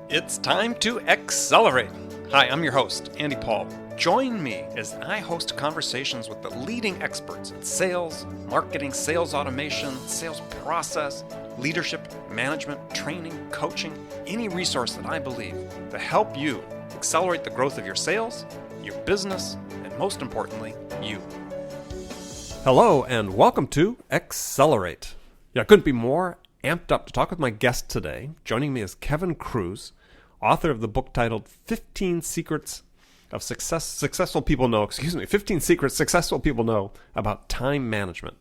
It's time to accelerate. Hi, I'm your host, Andy Paul. Join me as I host conversations with the leading experts in sales, marketing, sales automation, sales process, leadership, management, training, coaching, any resource that I believe to help you accelerate the growth of your sales, your business, and most importantly, you. Hello and welcome to Accelerate. I couldn't be more amped up to talk with my guest today. Joining me is Kevin Kruse, author of the book titled 15 Secrets Successful People Know About Time Management.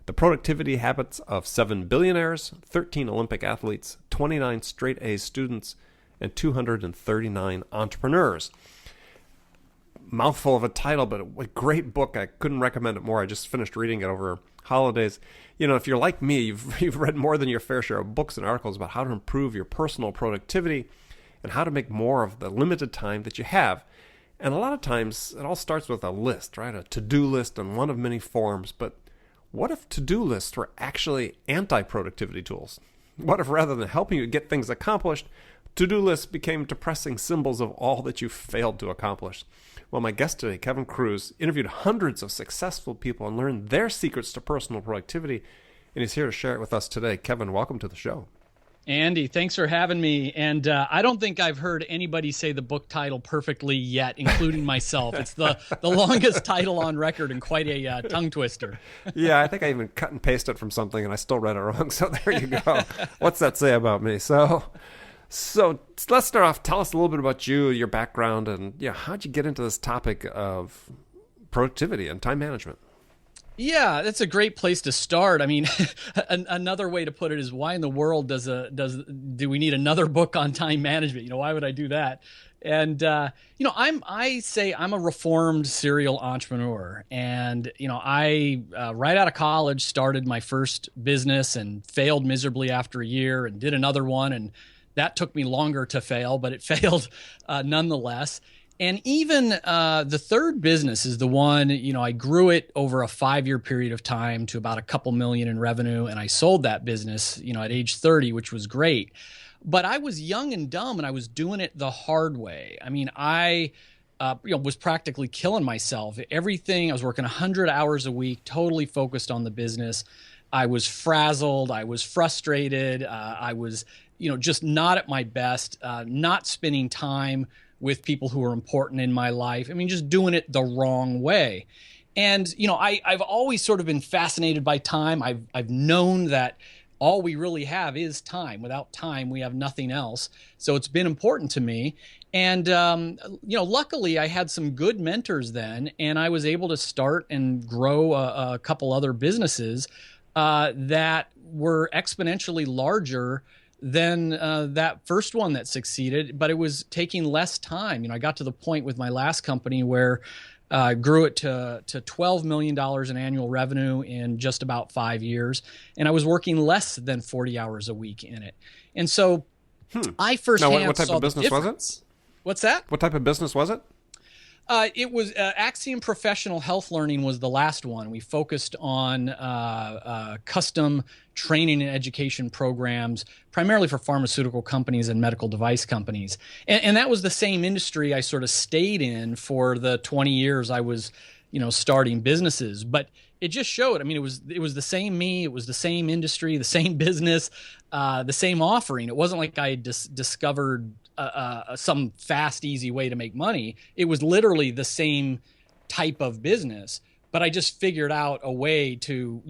The productivity habits of 7 billionaires, 13 Olympic athletes, 29 straight A students, and 239 entrepreneurs. Mouthful of a title, but a great book. I couldn't recommend it more. I just finished reading it over holidays. You know, if you're like me, you've read more than your fair share of books and articles about how to improve your personal productivity and how to make more of the limited time that you have. And a lot of times, it all starts with a list, right? A to-do list in one of many forms. But what if to-do lists were actually anti-productivity tools? What if rather than helping you get things accomplished, to-do lists became depressing symbols of all that you failed to accomplish? Well, my guest today, Kevin Kruse, interviewed hundreds of successful people and learned their secrets to personal productivity, and he's here to share it with us today. Kevin, welcome to the show. Andy, thanks for having me. And I don't think I've heard anybody say the book title perfectly yet, including myself. It's the longest title on record and quite a tongue twister. Yeah, I think I even cut and pasted it from something, and I still read it wrong. So there you go. What's that say about me? So let's start off. Tell us a little bit about you, your background, and how'd you get into this topic of productivity and time management? Yeah, that's a great place to start. I mean, another way to put it is, why in the world do we need another book on time management? Why would I do that? And I say I'm a reformed serial entrepreneur, and I right out of college started my first business and failed miserably after a year, and did another one, and that took me longer to fail, but it failed nonetheless. And even the third business is the one, I grew it over a 5-year period of time to about a couple million in revenue. And I sold that business, at age 30, which was great. But I was young and dumb, and I was doing it the hard way. I mean, I was practically killing myself. Everything, I was working 100 hours a week, totally focused on the business. I was frazzled. I was frustrated. I was, just not at my best, not spending time with people who are important in my life. I mean, just doing it the wrong way. And, I've always sort of been fascinated by time. I've known that all we really have is time. Without time, we have nothing else. So it's been important to me. And, luckily I had some good mentors then, and I was able to start and grow a couple other businesses that were exponentially larger than that first one that succeeded, but it was taking less time. I got to the point with my last company where I grew it to $12 million in annual revenue in just about 5 years, and I was working less than 40 hours a week in it. And so I firsthand what type saw of business the was difference. What's that? What type of business was it? It was Axiom Professional Health Learning was the last one. We focused on custom training and education programs, primarily for pharmaceutical companies and medical device companies. And that was the same industry I sort of stayed in for the 20 years I was, starting businesses. But it just showed. I mean, it was the same me. It was the same industry, the same business, the same offering. It wasn't like I had discovered some fast, easy way to make money. It was literally the same type of business, but I just figured out a way to,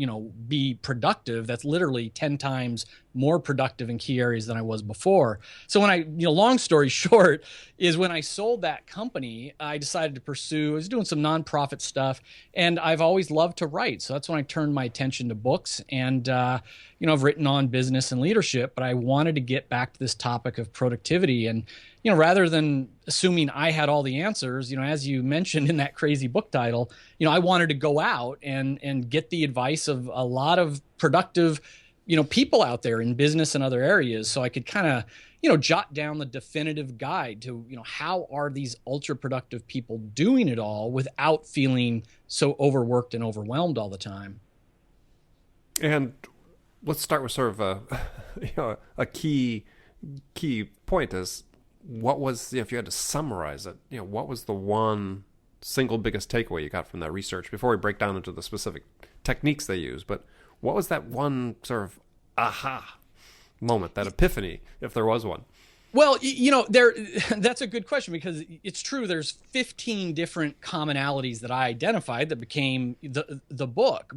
be productive that's literally 10 times more productive in key areas than I was before. So when long story short is when I sold that company, I decided to pursue, I was doing some nonprofit stuff, and I've always loved to write. So that's when I turned my attention to books, and, I've written on business and leadership, but I wanted to get back to this topic of productivity. And, rather than assuming I had all the answers, as you mentioned in that crazy book title, I wanted to go out and get the advice of a lot of productive, people out there in business and other areas, so I could kind of, jot down the definitive guide to, how are these ultra productive people doing it all without feeling so overworked and overwhelmed all the time. And let's start with sort of a key key point is, what was, if you had to summarize it, what was the one single biggest takeaway you got from that research before we break down into the specific techniques they use? But what was that one sort of aha moment, that epiphany, if there was one? Well, that's a good question, because it's true. There's 15 different commonalities that I identified that became the book,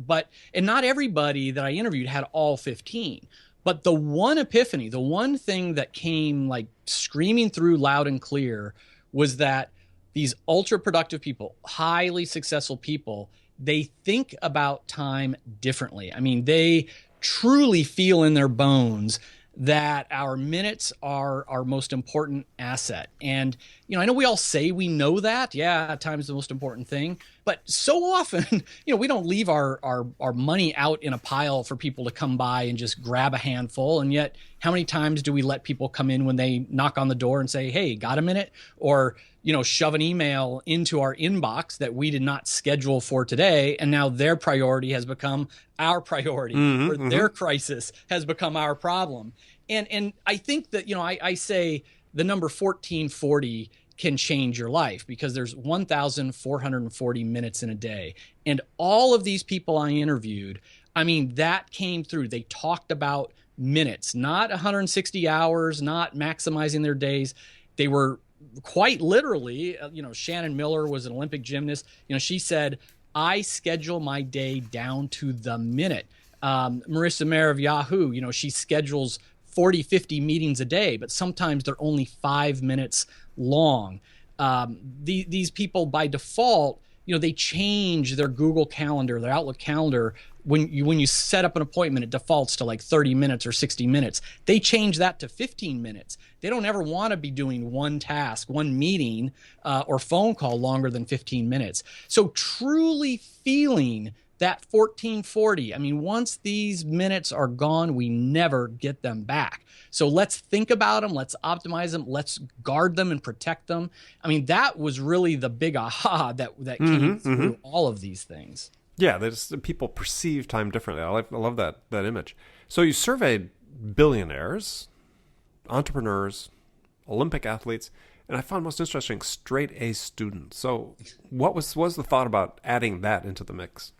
and not everybody that I interviewed had all 15. But the one epiphany, the one thing that came like screaming through loud and clear, was that these ultra productive people, highly successful people, they think about time differently. I mean, they truly feel in their bones that our minutes are our most important asset. And, I know we all say we know that. Yeah, time's the most important thing. But so often, we don't leave our money out in a pile for people to come by and just grab a handful. And yet, how many times do we let people come in when they knock on the door and say, hey, got a minute? Or, shove an email into our inbox that we did not schedule for today, and now their priority has become our priority, or their crisis has become our problem. And I think that, I say the number 1440 can change your life, because there's 1,440 minutes in a day. And all of these people I interviewed, I mean, that came through. They talked about minutes, not 160 hours, not maximizing their days. They were quite literally, Shannon Miller was an Olympic gymnast. She said, I schedule my day down to the minute. Marissa Mayer of Yahoo, she schedules 40, 50 meetings a day, but sometimes they're only 5 minutes long. These people by default, they change their Google Calendar, their Outlook calendar. When you set up an appointment, it defaults to like 30 minutes or 60 minutes. They change that to 15 minutes. They don't ever want to be doing one task, one meeting or phone call longer than 15 minutes. So truly feeling that 1440, I mean, once these minutes are gone, we never get them back. So let's think about them. Let's optimize them. Let's guard them and protect them. I mean, that was really the big aha that came through all of these things. Yeah, people perceive time differently. I love that image. So you surveyed billionaires, entrepreneurs, Olympic athletes, and I found most interesting straight A students. So what was the thought about adding that into the mix?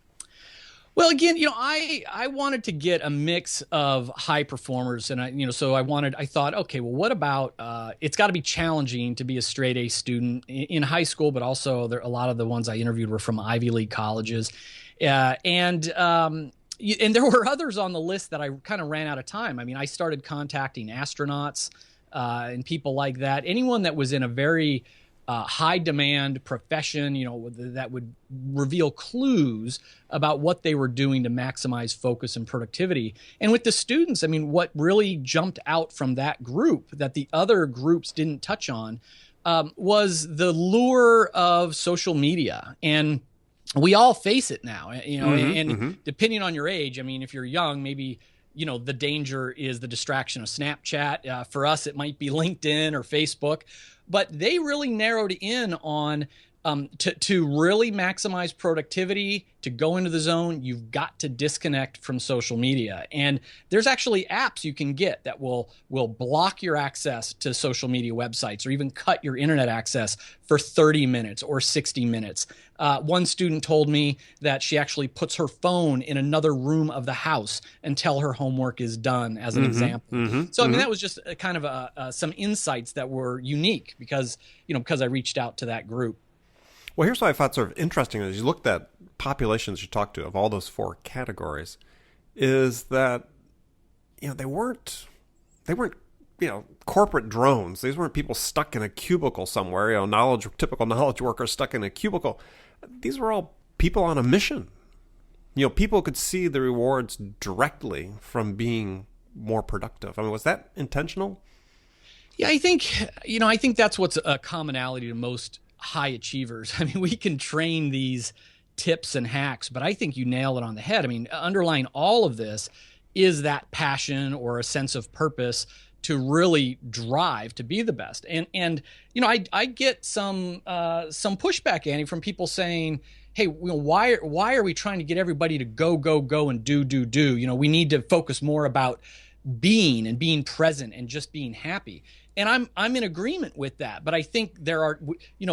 Well, again, I wanted to get a mix of high performers, and I thought, okay, well, what about? It's got to be challenging to be a straight A student in high school, but also a lot of the ones I interviewed were from Ivy League colleges, and there were others on the list that I kind of ran out of time. I mean, I started contacting astronauts and people like that. Anyone that was in a very high demand profession, that would reveal clues about what they were doing to maximize focus and productivity. And with the students, I mean, what really jumped out from that group that the other groups didn't touch on was the lure of social media. And we all face it now, depending on your age, I mean, if you're young, maybe, the danger is the distraction of Snapchat. For us, it might be LinkedIn or Facebook. But they really narrowed in on to really maximize productivity, to go into the zone, you've got to disconnect from social media. And there's actually apps you can get that will block your access to social media websites, or even cut your internet access for 30 minutes or 60 minutes. One student told me that she actually puts her phone in another room of the house until her homework is done, as an example. So, I mean, that was just kind of some insights that were unique because I reached out to that group. Well, here's what I thought sort of interesting as you looked at populations you talked to of all those four categories, is that they weren't corporate drones. These weren't people stuck in a cubicle somewhere. Typical knowledge workers stuck in a cubicle. These were all people on a mission. People could see the rewards directly from being more productive. I mean, was that intentional? Yeah, I think that's what's a commonality to most high achievers. I mean, we can train these tips and hacks, but I think you nail it on the head. I mean, underlying all of this is that passion or a sense of purpose to really drive to be the best. And I get some pushback, Andy, from people saying, hey, why are we trying to get everybody to go and do? We need to focus more about being and being present and just being happy. And I'm in agreement with that. But I think there are,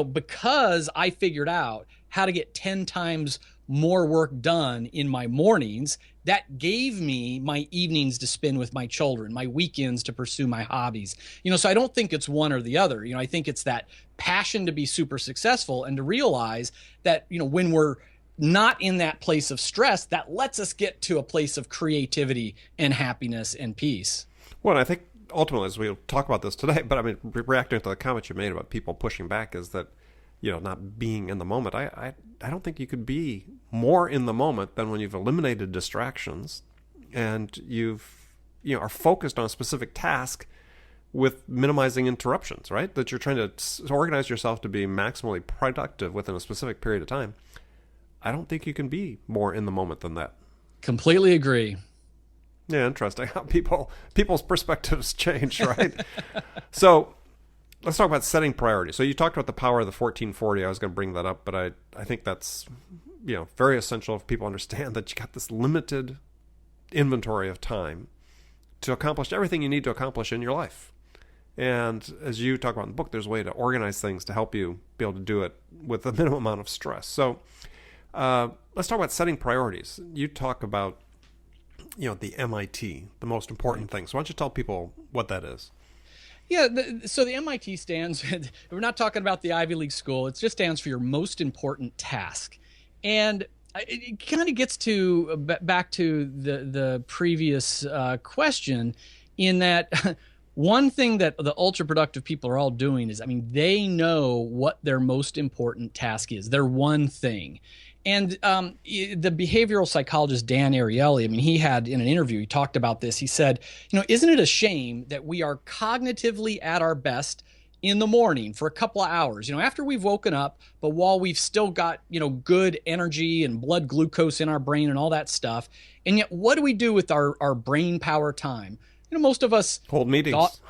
because I figured out how to get 10 times more work done in my mornings, that gave me my evenings to spend with my children, my weekends to pursue my hobbies. So I don't think it's one or the other. I think it's that passion to be super successful and to realize that, when we're not in that place of stress, that lets us get to a place of creativity and happiness and peace. Well, and I think ultimately, as we'll talk about this today, but I mean, reacting to the comment you made about people pushing back is that, not being in the moment. I don't think you could be more in the moment than when you've eliminated distractions and are focused on a specific task with minimizing interruptions, right? That you're trying to organize yourself to be maximally productive within a specific period of time. I don't think you can be more in the moment than that. Completely agree. Yeah, interesting how people's perspectives change, right? So let's talk about setting priorities. So you talked about the power of the 1440. I was going to bring that up, but I think that's very essential if people understand that you got this limited inventory of time to accomplish everything you need to accomplish in your life. And as you talk about in the book, there's a way to organize things to help you be able to do it with a minimum amount of stress. So let's talk about setting priorities. You talk about the MIT, the most important thing. So why don't you tell people what that is? Yeah, so the MIT stands, we're not talking about the Ivy League school, it just stands for your most important task. And it kind of gets back to the previous question, in that one thing that the ultra productive people are all doing is, they know what their most important task is, their one thing. And the behavioral psychologist Dan Ariely, he had in an interview, he talked about this. He said, isn't it a shame that we are cognitively at our best in the morning for a couple of hours, after we've woken up, but while we've still got, good energy and blood glucose in our brain and all that stuff. And yet what do we do with our brain power time? Most of us hold meetings.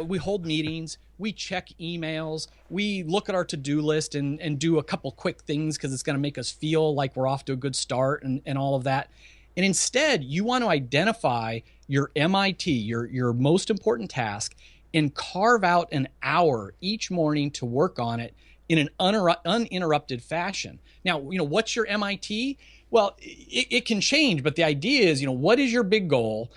We hold meetings. We check emails. We look at our to-do list and do a couple quick things because it's going to make us feel like we're off to a good start and all of that. And instead, you want to identify your MIT, your most important task, and carve out an hour each morning to work on it in an uninterrupted fashion. Now, what's your MIT? Well, it can change, but the idea is, what is your big goal?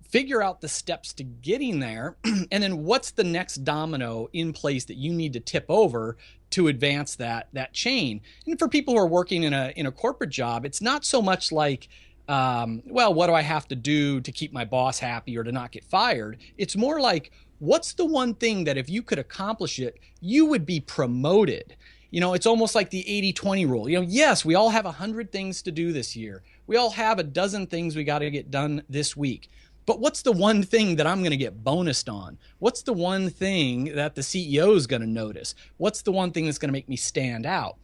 Figure out the steps to getting there, and then what's the next domino in place that you need to tip over to advance that chain. And for people who are working in a corporate job, it's not so much like, what do I have to do to keep my boss happy or to not get fired? It's more like, what's the one thing that if you could accomplish it, you would be promoted? It's almost like the 80-20 rule. Yes, we all have 100 things to do this year. We all have a dozen things we got to get done this week. But what's the one thing that I'm going to get bonused on? What's the one thing that the CEO is going to notice? What's the one thing that's going to make me stand out?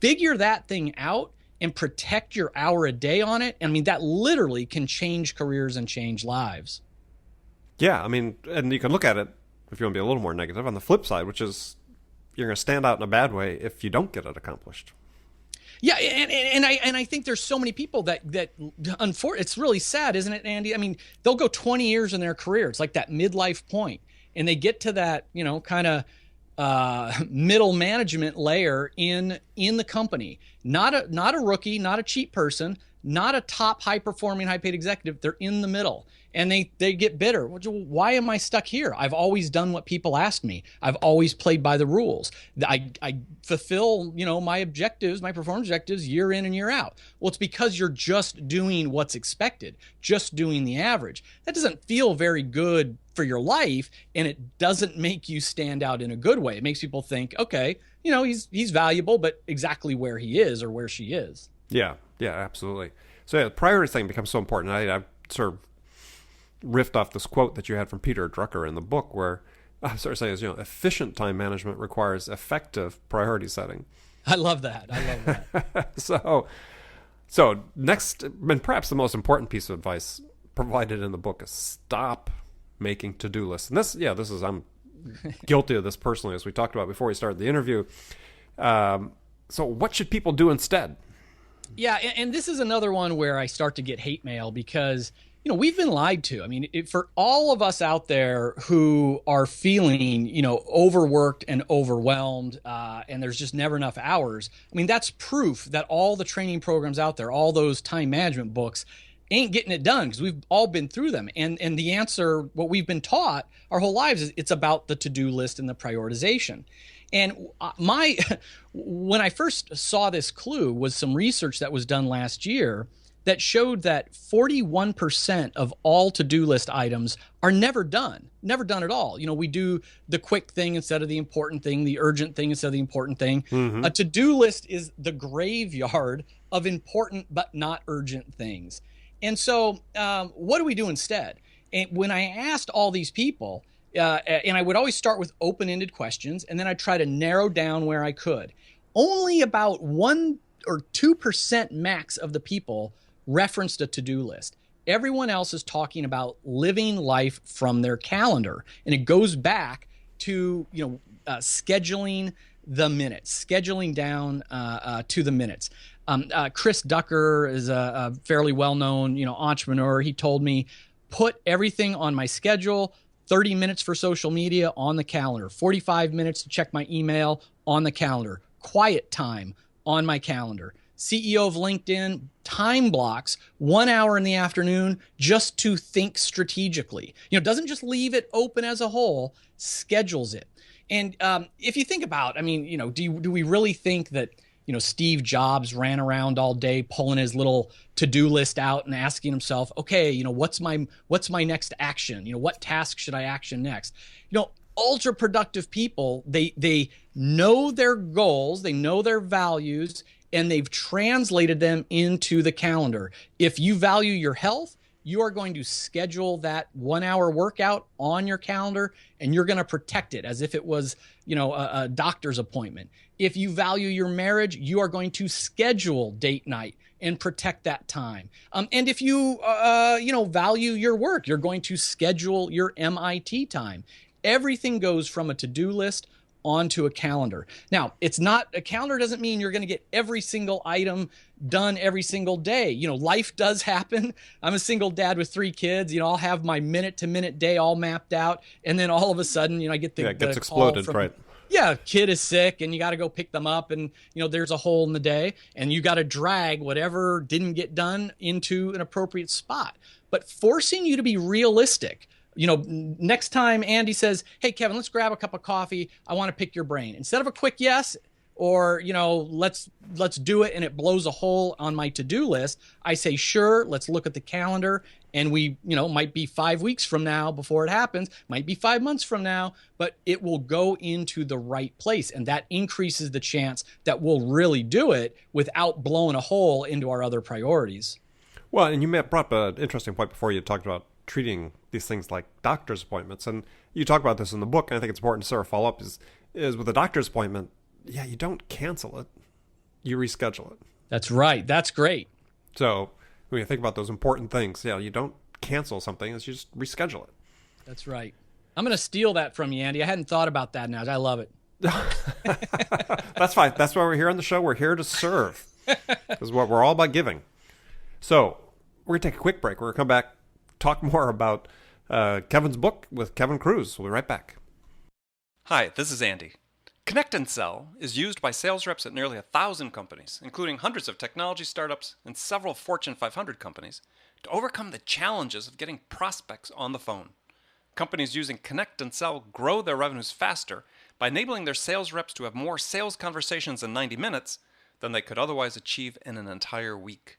Figure that thing out and protect your hour a day on it. That literally can change careers and change lives. Yeah, and you can look at it, if you want to be a little more negative, on the flip side, which is you're going to stand out in a bad way if you don't get it accomplished. Yeah, and I think there's so many people that unfortunately, it's really sad, isn't it, Andy? They'll go 20 years in their career. It's like that midlife point, and they get to that, kind of middle management layer in the company. Not a rookie, not a cheap person, not a top high performing, high paid executive. They're in the middle. And they get bitter. Why am I stuck here? I've always done what people asked me. I've always played by the rules. I fulfill, my objectives, my performance objectives year in and year out. Well, it's because you're just doing what's expected, just doing the average. That doesn't feel very good for your life, and it doesn't make you stand out in a good way. It makes people think, okay, he's valuable, but exactly where he is or where she is. Yeah, absolutely. So the priority thing becomes so important. I sort of riffed off this quote that you had from Peter Drucker in the book, where I sort of say is, efficient time management requires effective priority setting. I love that. So next, and perhaps the most important piece of advice provided in the book is stop making to-do lists. And this is, I'm guilty of this personally, as we talked about before we started the interview. So what should people do instead? Yeah, and this is another one where I start to get hate mail because we've been lied to. I mean, for all of us out there who are feeling, overworked and overwhelmed, and there's just never enough hours. I mean, that's proof that all the training programs out there, all those time management books, ain't getting it done, because we've all been through them. And the answer, what we've been taught our whole lives, is it's about the to-do list and the prioritization. And when I first saw this clue was some research that was done last year that showed that 41% of all to-do list items are never done at all. We do the quick thing instead of the important thing, the urgent thing instead of the important thing. Mm-hmm. A to-do list is the graveyard of important but not urgent things. And so what do we do instead? And when I asked all these people, and I would always start with open-ended questions, and then I'd try to narrow down where I could. Only about 1 or 2% max of the people referenced a to-do list. Everyone else is talking about living life from their calendar. And it goes back to, scheduling the minutes, scheduling down to the minutes. Chris Ducker is a fairly well-known, entrepreneur. He told me, put everything on my schedule, 30 minutes for social media on the calendar, 45 minutes to check my email on the calendar, quiet time on my calendar. CEO of LinkedIn, time blocks 1 hour in the afternoon just to think strategically. Doesn't just leave it open as a whole, schedules it. And if you think about, do we really think that, Steve Jobs ran around all day pulling his little to-do list out and asking himself, okay, what's my next action? What task should I action next? Ultra productive people, they know their goals, they know their values, and they've translated them into the calendar. If you value your health, you are going to schedule that 1 hour workout on your calendar, and you're going to protect it as if it was, a doctor's appointment. If you value your marriage, you are going to schedule date night and protect that time. And if you, value your work, you're going to schedule your MIT time. Everything goes from a to-do list onto a calendar. Now, a calendar doesn't mean you're going to get every single item done every single day. Life does happen. I'm a single dad with 3 kids. I'll have my minute to minute day all mapped out. And then all of a sudden, I get the it gets the exploded, call from, right? Yeah, kid is sick and you got to go pick them up, and there's a hole in the day, and you got to drag whatever didn't get done into an appropriate spot. But forcing you to be realistic. Next time Andy says, hey, Kevin, let's grab a cup of coffee, I want to pick your brain. Instead of a quick yes, or, let's do it, and it blows a hole on my to-do list, I say, sure, let's look at the calendar. And we, might be 5 weeks from now before it happens, might be 5 months from now, but it will go into the right place. And that increases the chance that we'll really do it without blowing a hole into our other priorities. Well, and you brought up an interesting point before. You talked about treating these things like doctor's appointments. And you talk about this in the book, and I think it's important to sort of follow up, is with a doctor's appointment, you don't cancel it, you reschedule it. That's right. That's great. So when you think about those important things, you don't cancel something, it's you just reschedule it. That's right. I'm going to steal that from you, Andy. I hadn't thought about that now. I love it. That's fine. That's why we're here on the show. We're here to serve. This is what we're all about, giving. So we're going to take a quick break. We're going to come back, talk more about Kevin's book with Kevin Kruse. We'll be right back. Hi, this is Andy. Connect and Sell is used by sales reps at nearly 1,000 companies, including hundreds of technology startups and several Fortune 500 companies, to overcome the challenges of getting prospects on the phone. Companies using Connect and Sell grow their revenues faster by enabling their sales reps to have more sales conversations in 90 minutes than they could otherwise achieve in an entire week.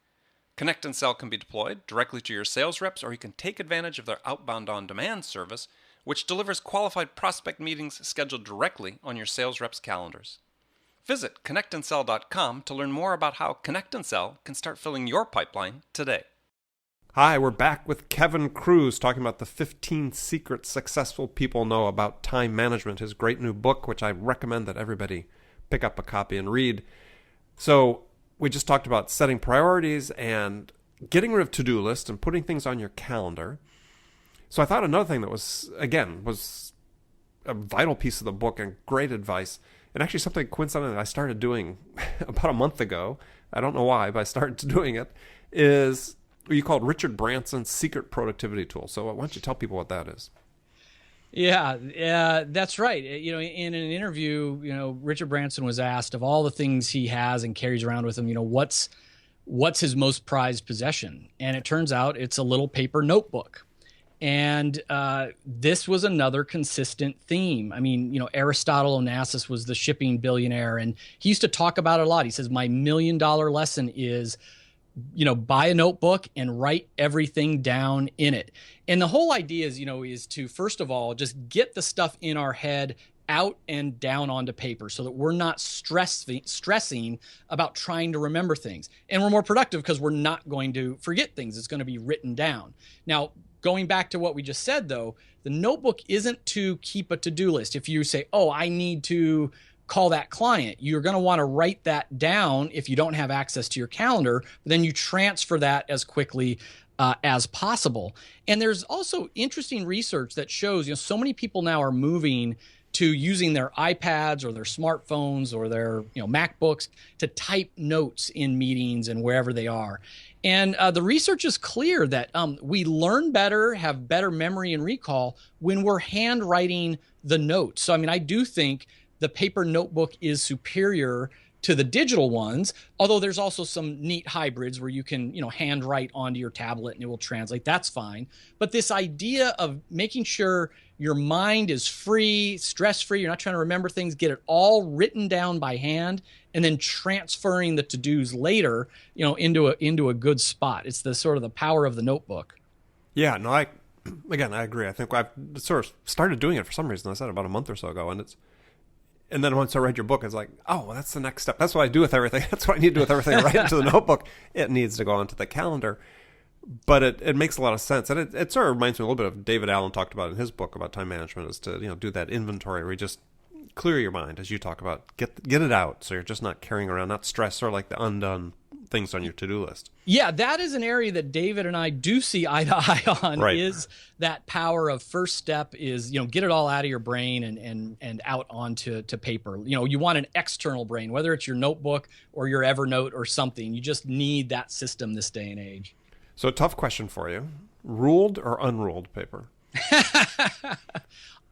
Connect and Sell can be deployed directly to your sales reps, or you can take advantage of their outbound on-demand service, which delivers qualified prospect meetings scheduled directly on your sales reps' calendars. Visit connectandsell.com to learn more about how Connect and Sell can start filling your pipeline today. Hi, we're back with Kevin Kruse talking about the 15 secrets successful people know about time management, his great new book, which I recommend that everybody pick up a copy and read. So we just talked about setting priorities and getting rid of to-do lists and putting things on your calendar. So I thought another thing that was a vital piece of the book and great advice, and actually something coincidentally that I started doing about a month ago, I don't know why, but I started doing it, is you call it Richard Branson's secret productivity tool. So why don't you tell people what that is? Yeah, that's right. You know, in an interview, you know, Richard Branson was asked of all the things he has and carries around with him, you know, what's his most prized possession? And it turns out it's a little paper notebook. And this was another consistent theme. I mean, you know, Aristotle Onassis was the shipping billionaire, and he used to talk about it a lot. He says, my $1 million lesson is, you know, buy a notebook and write everything down in it. And the whole idea is, you know, is to, first of all, just get the stuff in our head out and down onto paper so that we're not stressing about trying to remember things. And we're more productive because we're not going to forget things. It's going to be written down. Now, going back to what we just said, though, the notebook isn't to keep a to-do list. If you say, oh, I need to call that client, you're going to want to write that down if you don't have access to your calendar. Then you transfer that as quickly as possible. And there's also interesting research that shows, you know, so many people now are moving to using their iPads or their smartphones or their, you know, MacBooks to type notes in meetings and wherever they are. And the research is clear that we learn better, have better memory and recall when we're handwriting the notes. So, I mean, I do think the paper notebook is superior to the digital ones, although there's also some neat hybrids where you can, you know, handwrite onto your tablet and it will translate. That's fine. But this idea of making sure your mind is free, stress-free, you're not trying to remember things, get it all written down by hand, and then transferring the to-dos later, you know, into a good spot. It's the sort of the power of the notebook. Yeah, no, I agree. I think I've sort of started doing it for some reason. I said about a month or so ago, and then once I read your book, it's like, oh, well, that's the next step. That's what I do with everything. That's what I need to do with everything I write into the notebook. It needs to go onto the calendar. But it makes a lot of sense. And it sort of reminds me a little bit of David Allen talked about in his book about time management, is to, you know, do that inventory where you just clear your mind, as you talk about, get it out. So you're just not carrying around, not stress, sort of like the undone things on your to-do list. Yeah, that is an area that David and I do see eye to eye on, right. Is that power of first step is, you know, get it all out of your brain and out onto paper. You know, you want an external brain, whether it's your notebook or your Evernote or something. You just need that system this day and age. So a tough question for you. Ruled or unruled paper?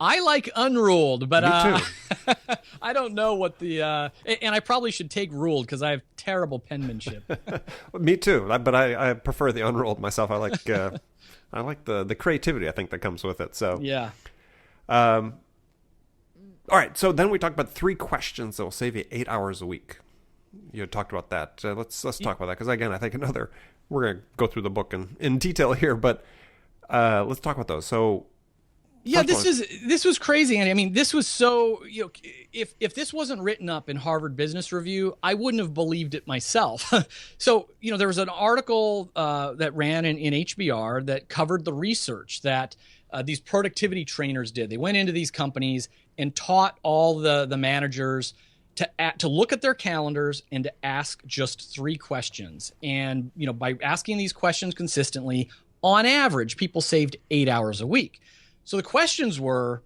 I like unruled, but Me too. I don't know what the and I probably should take ruled because I have terrible penmanship. Me too, but I prefer the unruled myself. I like the creativity I think that comes with it. So yeah. All right. So then we talked about 3 questions that will save you 8 hours a week. You had talked about that. Let's talk about that because again, I think we're going to go through the book in detail here, but let's talk about those. So. Yeah, this was crazy, Andy. I mean, this was so, you know, if this wasn't written up in Harvard Business Review, I wouldn't have believed it myself. So, you know, there was an article that ran in HBR that covered the research that these productivity trainers did. They went into these companies and taught all the managers to look at their calendars and to ask just 3 questions. And, you know, by asking these questions consistently, on average, people saved 8 hours a week. So the questions were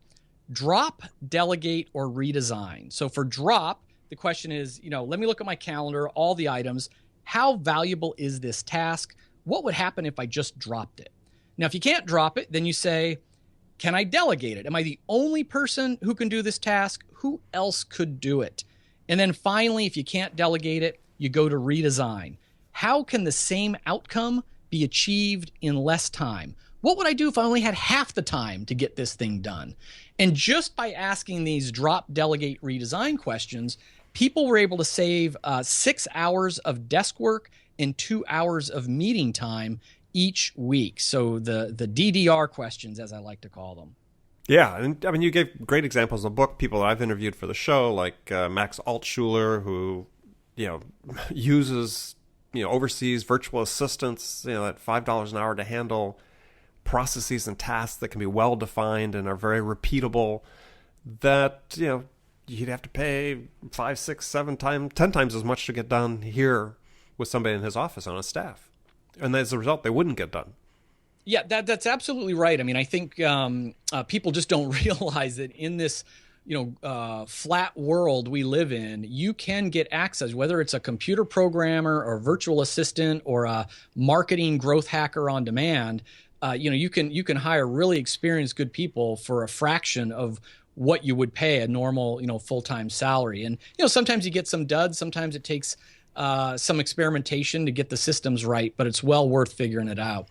drop, delegate, or redesign. So for drop, the question is, you know, let me look at my calendar, all the items. How valuable is this task? What would happen if I just dropped it? Now, if you can't drop it, then you say, can I delegate it? Am I the only person who can do this task? Who else could do it? And then finally, if you can't delegate it, you go to redesign. How can the same outcome be achieved in less time? What would I do if I only had half the time to get this thing done? And just by asking these drop, delegate, redesign questions, people were able to save 6 hours of desk work and 2 hours of meeting time each week. So the DDR questions, as I like to call them. Yeah, and I mean, you gave great examples in the book, people that I've interviewed for the show, like Max Altschuler, who, you know, uses, you know, oversees virtual assistants, you know, at $5 an hour to handle processes and tasks that can be well defined and are very repeatable, that, you know, you'd have to pay 5, 6, 7 times, 10 times as much to get done here with somebody in his office on his staff. And as a result, they wouldn't get done. Yeah, that's absolutely right. I mean, I think people just don't realize that in this flat world we live in, you can get access, whether it's a computer programmer or virtual assistant or a marketing growth hacker on demand. You can hire really experienced, good people for a fraction of what you would pay a normal, full-time salary. And, sometimes you get some duds. Sometimes it takes some experimentation to get the systems right, but it's well worth figuring it out.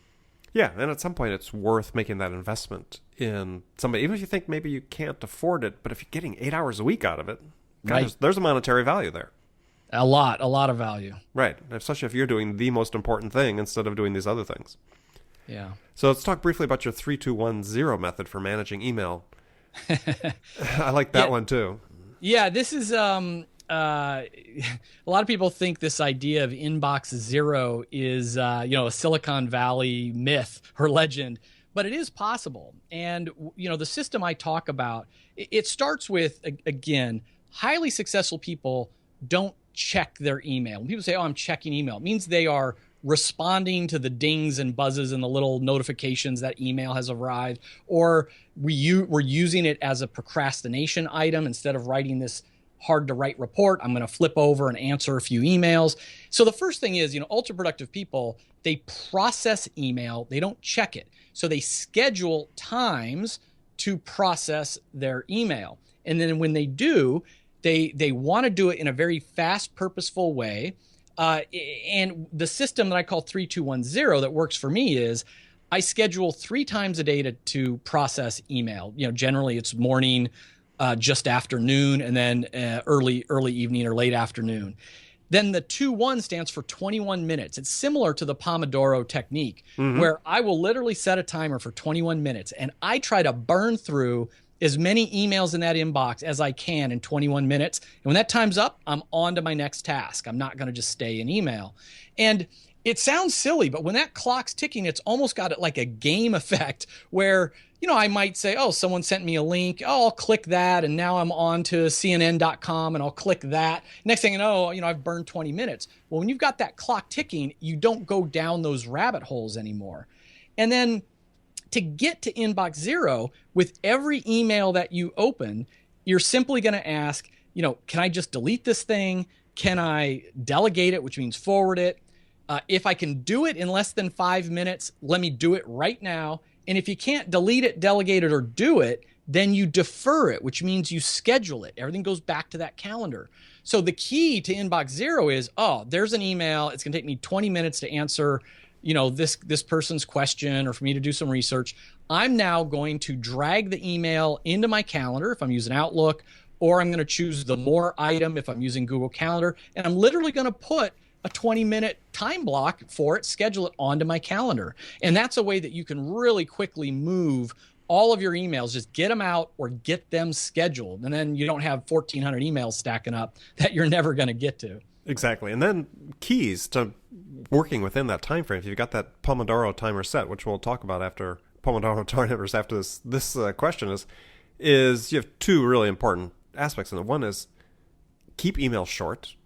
Yeah, and at some point it's worth making that investment in somebody, even if you think maybe you can't afford it, but if you're getting 8 hours a week out of it, God, Right. there's a monetary value there. A lot of value. Right, especially if you're doing the most important thing instead of doing these other things. Yeah. So let's talk briefly about your 3210 method for managing email. I like that one too. Yeah, this is a lot of people think this idea of inbox zero is a Silicon Valley myth or legend, but it is possible. And the system I talk about, it starts with, again, highly successful people don't check their email. When people say, "Oh, I'm checking email," it means they are responding to the dings and buzzes and the little notifications that email has arrived, or we're using it as a procrastination item. Instead of writing this hard to write report, I'm going to flip over and answer a few emails. So the first thing is, ultra productive people, they process email, they don't check it. So they schedule times to process their email. And then when they do, they want to do it in a very fast, purposeful way. And the system that I call 3210 that works for me is I schedule 3 times a day to process email. Generally it's morning, just afternoon, and then early evening or late afternoon. Then the 2-1 stands for 21 minutes. It's similar to the Pomodoro technique, where I will literally set a timer for 21 minutes, and I try to burn through as many emails in that inbox as I can in 21 minutes. And when that time's up, I'm on to my next task. I'm not going to just stay in email. And it sounds silly, but when that clock's ticking, it's almost got like a game effect where, I might say, "Oh, someone sent me a link. Oh, I'll click that. And now I'm on to CNN.com and I'll click that." Next thing you know, I've burned 20 minutes. Well, when you've got that clock ticking, you don't go down those rabbit holes anymore. And then to get to inbox zero, with every email that you open, you're simply going to ask, can I just delete this thing? Can I delegate it, which means forward it? If I can do it in less than 5 minutes, let me do it right now. And if you can't delete it, delegate it, or do it, then you defer it, which means you schedule it. Everything goes back to that calendar. So the key to inbox zero is, there's an email. It's going to take me 20 minutes to answer this person's question or for me to do some research. I'm now going to drag the email into my calendar if I'm using Outlook, or I'm going to choose the more item if I'm using Google Calendar. And I'm literally going to put a 20-minute time block for it, schedule it onto my calendar. And that's a way that you can really quickly move all of your emails, just get them out or get them scheduled. And then you don't have 1,400 emails stacking up that you're never going to get to. Exactly. And then keys to working within that time frame. If you've got that Pomodoro timer set, which we'll talk about after Pomodoro timers after this question is you have 2 really important aspects in it. One is keep emails short,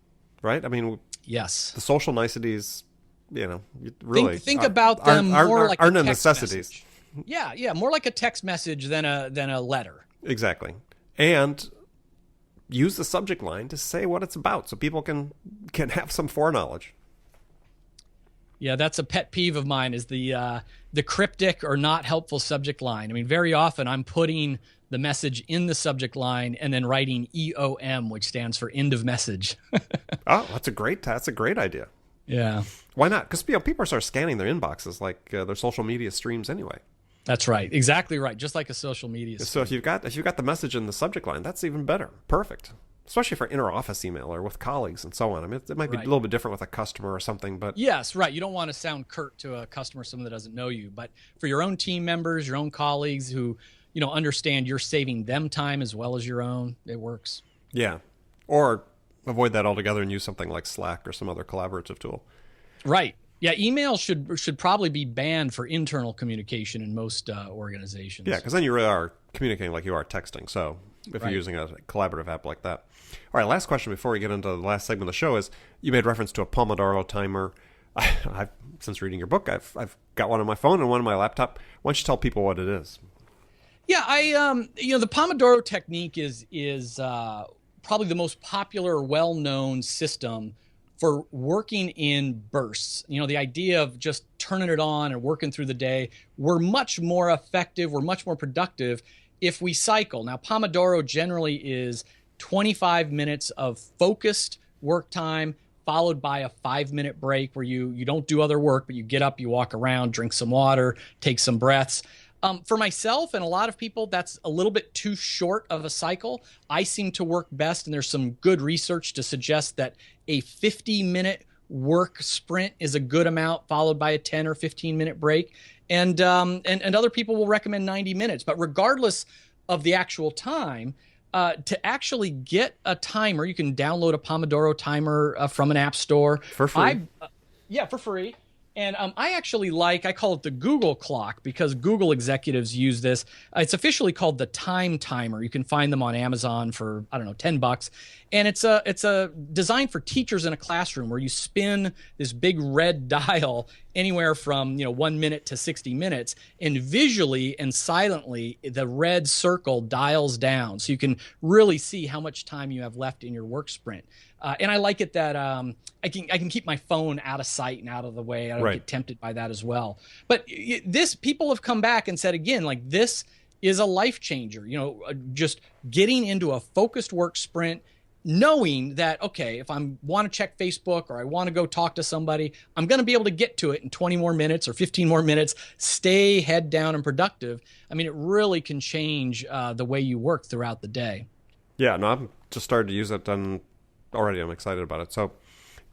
right? I mean, yes, the social niceties, really think about them more like a text necessities. Message. Yeah, more like a text message than a letter. Exactly. And use the subject line to say what it's about so people can have some foreknowledge. Yeah, that's a pet peeve of mine, is the cryptic or not helpful subject line. I mean, very often I'm putting the message in the subject line and then writing EOM, which stands for end of message. Oh, that's a great idea. Yeah. Why not? Because people start scanning their inboxes like their social media streams anyway. That's right. Exactly right. Just like a social media stream. So if you've got the message in the subject line, that's even better. Perfect. Especially for inter-office email or with colleagues and so on. I mean, it might be a little bit different with a customer or something, but... Yes, right. You don't want to sound curt to a customer, someone that doesn't know you. But for your own team members, your own colleagues who, understand you're saving them time as well as your own, it works. Yeah. Or avoid that altogether and use something like Slack or some other collaborative tool. Right. Yeah, email should probably be banned for internal communication in most organizations. Yeah, because then you really are communicating like you are texting. So if you're using a collaborative app like that. All right, last question before we get into the last segment of the show is, you made reference to a Pomodoro timer. I've since reading your book, I've got one on my phone and one on my laptop. Why don't you tell people what it is? Yeah, the Pomodoro technique is probably the most popular, well-known system for working in bursts. The idea of just turning it on and working through the day. We're much more effective, we're much more productive if we cycle. Now, Pomodoro generally is 25 minutes of focused work time, followed by a 5-minute break where you don't do other work, but you get up, you walk around, drink some water, take some breaths. For myself and a lot of people, that's a little bit too short of a cycle. I seem to work best, and there's some good research to suggest that a 50-minute work sprint is a good amount, followed by a 10 or 15-minute break. And other people will recommend 90 minutes. But regardless of the actual time, to actually get a timer, you can download a Pomodoro timer from an app store. For free. Yeah, for free. And I call it the Google clock because Google executives use this. It's officially called the Time Timer. You can find them on Amazon for, I don't know, $10. And it's a designed for teachers in a classroom where you spin this big red dial anywhere from 1 minute to 60 minutes, and visually and silently the red circle dials down, so you can really see how much time you have left in your work sprint. And I like it that I can keep my phone out of sight and out of the way. I don't get tempted by that as well. But people have come back and said again, like, this is a life changer. Just getting into a focused work sprint, knowing that, okay, if I want to check Facebook or I want to go talk to somebody, I'm going to be able to get to it in 20 more minutes or 15 more minutes, stay head down and productive. I mean, it really can change the way you work throughout the day. Yeah, no, I've just started to use it, and already I'm excited about it. So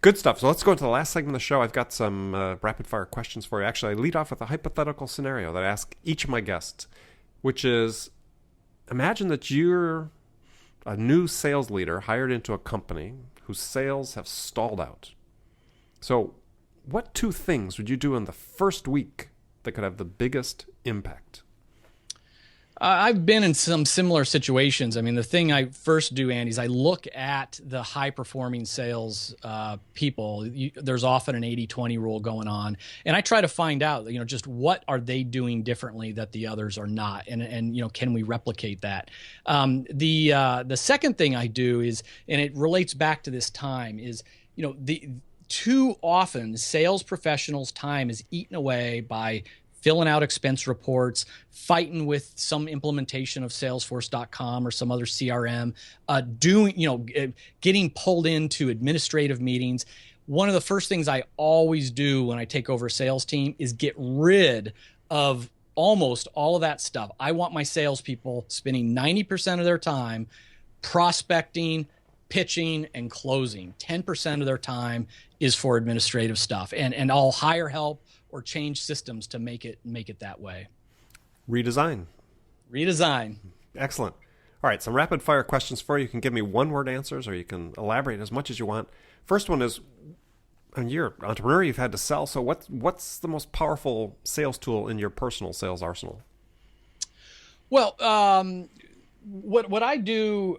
good stuff. So let's go into the last segment of the show. I've got some rapid fire questions for you. Actually, I lead off with a hypothetical scenario that I ask each of my guests, which is, imagine that you're a new sales leader hired into a company whose sales have stalled out. So what 2 things would you do in the first week that could have the biggest impact? I've been in some similar situations. I mean, the thing I first do, Andy, is I look at the high-performing sales people. There's often an 80-20 rule going on, and I try to find out, just what are they doing differently that the others are not, and can we replicate that? The second thing I do is, and it relates back to this time, is too often sales professionals' time is eaten away by filling out expense reports, fighting with some implementation of Salesforce.com or some other CRM, getting pulled into administrative meetings. One of the first things I always do when I take over a sales team is get rid of almost all of that stuff. I want my salespeople spending 90% of their time prospecting, pitching, and closing. 10% of their time is for administrative stuff, and I'll hire help or change systems to make it that way. Redesign. Excellent. All right, some rapid fire questions for you. You can give me 1-word answers, or you can elaborate as much as you want. First one is, you're an entrepreneur, you've had to sell, so what's the most powerful sales tool in your personal sales arsenal? Well, what I do,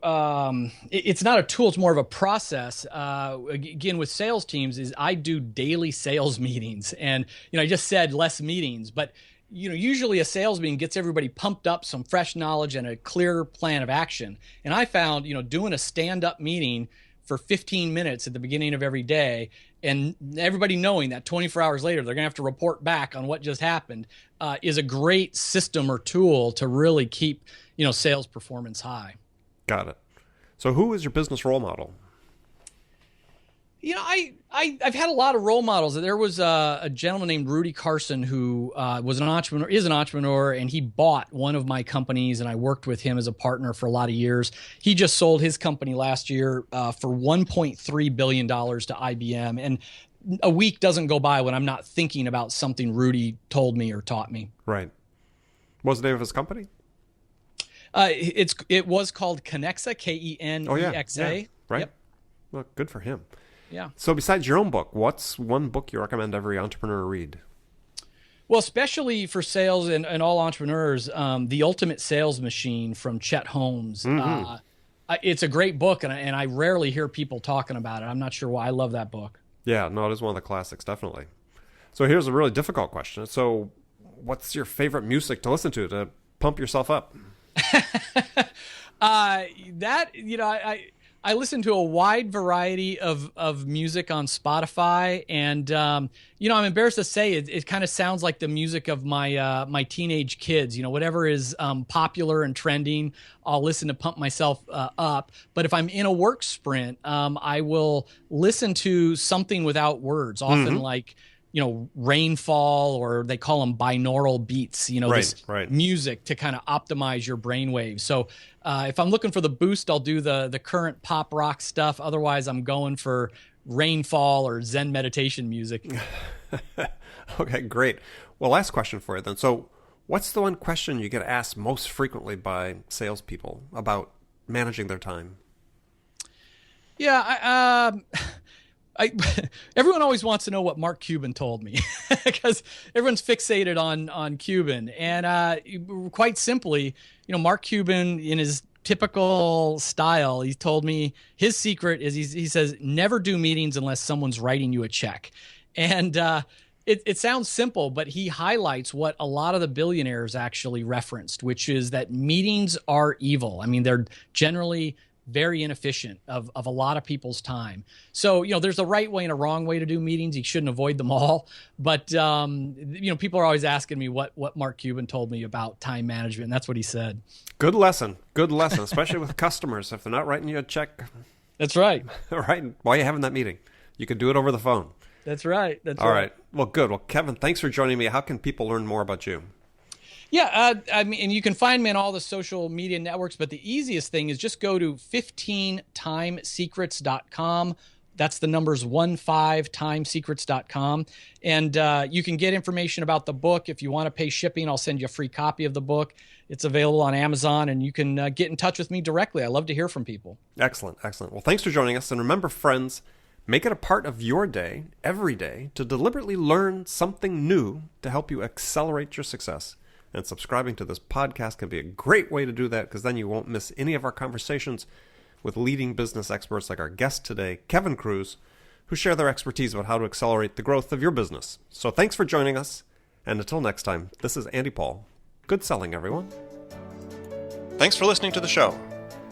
it's not a tool, it's more of a process. Again, with sales teams, is I do daily sales meetings. And, I just said less meetings, but, usually a sales meeting gets everybody pumped up, some fresh knowledge and a clear plan of action. And I found, doing a stand-up meeting for 15 minutes at the beginning of every day, and everybody knowing that 24 hours later they're going to have to report back on what just happened, is a great system or tool to really keep sales performance high. Got it. So who is your business role model? I've had a lot of role models. There was a gentleman named Rudy Carson who is an entrepreneur, and he bought one of my companies, and I worked with him as a partner for a lot of years. He just sold his company last year for $1.3 billion to IBM, and a week doesn't go by when I'm not thinking about something Rudy told me or taught me. Right. What was the name of his company? It was called Kenexa, Kenexa. Oh, yeah. Right. Yep. Well, good for him. Yeah. So besides your own book, what's one book you recommend every entrepreneur read? Well, especially for sales and all entrepreneurs, The Ultimate Sales Machine from Chet Holmes. Mm-hmm. It's a great book, and I rarely hear people talking about it. I'm not sure why. I love that book. Yeah, no, it is one of the classics, definitely. So here's a really difficult question. So what's your favorite music to listen to pump yourself up? I listen to a wide variety of music on Spotify, and I'm embarrassed to say it kind of sounds like the music of my teenage kids. Whatever is popular and trending, I'll listen to pump myself up. But if I'm in a work sprint, I will listen to something without words, often like rainfall, or they call them binaural beats, this music to kind of optimize your brainwaves. So if I'm looking for the boost, I'll do the current pop rock stuff. Otherwise, I'm going for rainfall or Zen meditation music. Okay, great. Well, last question for you then. So what's the one question you get asked most frequently by salespeople about managing their time? Yeah, everyone always wants to know what Mark Cuban told me because everyone's fixated on Cuban. And quite simply, Mark Cuban, in his typical style, he told me his secret is he says, never do meetings unless someone's writing you a check. And it sounds simple, but he highlights what a lot of the billionaires actually referenced, which is that meetings are evil. I mean, they're generally very inefficient of a lot of people's time. So, there's a right way and a wrong way to do meetings. You shouldn't avoid them all. But, people are always asking me what Mark Cuban told me about time management. And that's what he said. Good lesson, especially with customers. If they're not writing you a check. That's right. Right. While you're having that meeting, you could do it over the phone. That's right. All right. Well, good. Well, Kevin, thanks for joining me. How can people learn more about you? Yeah, and you can find me on all the social media networks, but the easiest thing is just go to 15timesecrets.com. That's the numbers 15timesecrets.com. And you can get information about the book. If you want to pay shipping, I'll send you a free copy of the book. It's available on Amazon, and you can get in touch with me directly. I love to hear from people. Excellent. Well, thanks for joining us. And remember, friends, make it a part of your day, every day, to deliberately learn something new to help you accelerate your success. And subscribing to this podcast can be a great way to do that, because then you won't miss any of our conversations with leading business experts like our guest today, Kevin Kruse, who share their expertise about how to accelerate the growth of your business. So thanks for joining us. And until next time, this is Andy Paul. Good selling, everyone. Thanks for listening to the show.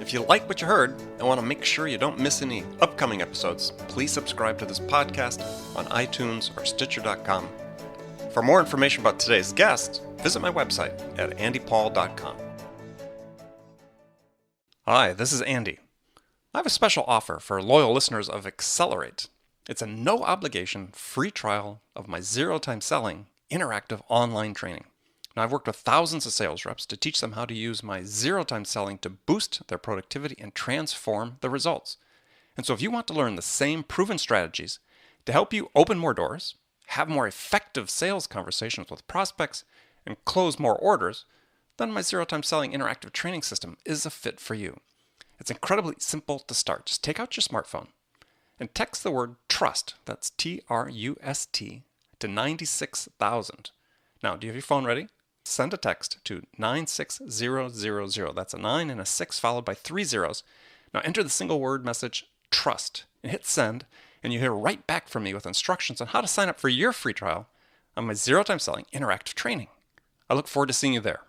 If you like what you heard and want to make sure you don't miss any upcoming episodes, please subscribe to this podcast on iTunes or Stitcher.com. For more information about today's guest, visit my website at andypaul.com. Hi, this is Andy. I have a special offer for loyal listeners of Accelerate. It's a no-obligation free trial of my zero-time selling interactive online training. Now, I've worked with thousands of sales reps to teach them how to use my zero-time selling to boost their productivity and transform the results. And so if you want to learn the same proven strategies to help you open more doors, have more effective sales conversations with prospects, and close more orders, then my zero-time selling interactive training system is a fit for you. It's incredibly simple to start. Just take out your smartphone and text the word TRUST, that's T-R-U-S-T, to 96,000. Now, do you have your phone ready? Send a text to 96000. That's a 9 and a 6 followed by 3 zeros. Now enter the single word message TRUST and hit send, and you hear right back from me with instructions on how to sign up for your free trial on my zero-time selling interactive training. I look forward to seeing you there.